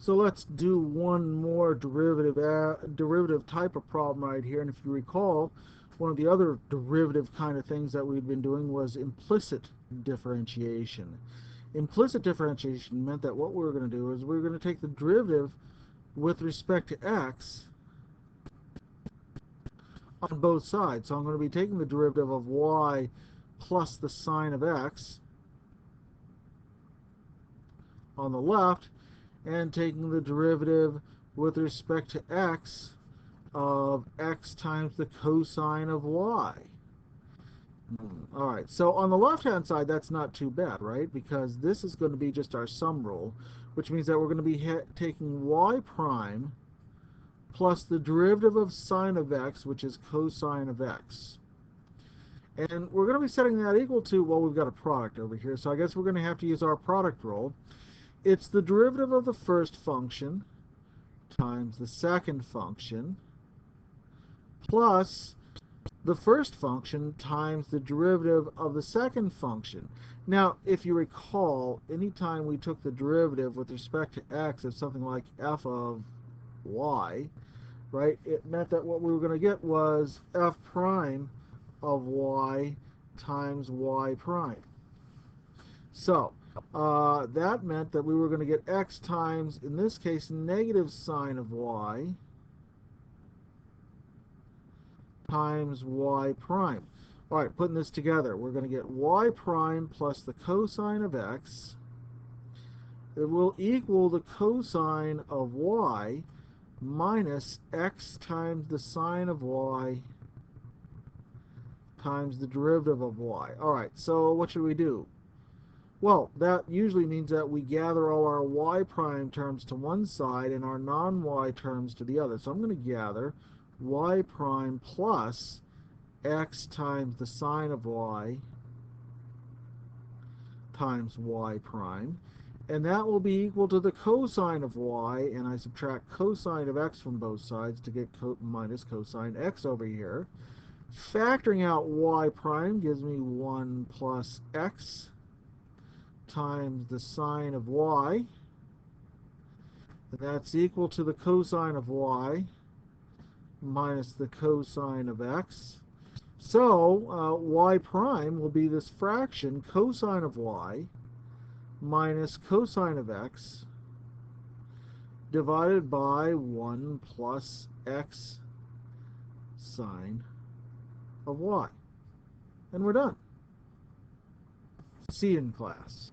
So let's do one more derivative type of problem right here. And if you recall, one of the other derivative kind of things that we've been doing was implicit differentiation. Implicit differentiation meant that what we were going to do is we were going to take the derivative with respect to x on both sides. So I'm going to be taking the derivative of y plus the sine of x on the left, and taking the derivative with respect to x of x times the cosine of y. All right, so on the left-hand side, that's not too bad, right? Because this is going to be just our sum rule, which means that we're going to be taking y prime plus the derivative of sine of x, which is cosine of x. And we're going to be setting that equal to, well, we've got a product over here, so I guess we're going to have to use our product rule. It's the derivative of the first function times the second function plus the first function times the derivative of the second function. Now, if you recall, anytime we took the derivative with respect to x of something like f of y, right, it meant that what we were going to get was f prime of y times y prime. So that meant that we were going to get x times, in this case, negative sine of y times y prime. All right, putting this together, we're going to get y prime plus the cosine of x. It will equal the cosine of y minus x times the sine of y times the derivative of y. All right, so what should we do? Well, that usually means that we gather all our y prime terms to one side and our non-y terms to the other. So I'm going to gather y prime plus x times the sine of y times y prime. And that will be equal to the cosine of y, and I subtract cosine of x from both sides to get minus cosine x over here. Factoring out y prime gives me 1 plus x times the sine of y. That's equal to the cosine of y minus the cosine of x. So y prime will be this fraction cosine of y minus cosine of x divided by 1 plus x sine of y. And we're done. See you in class.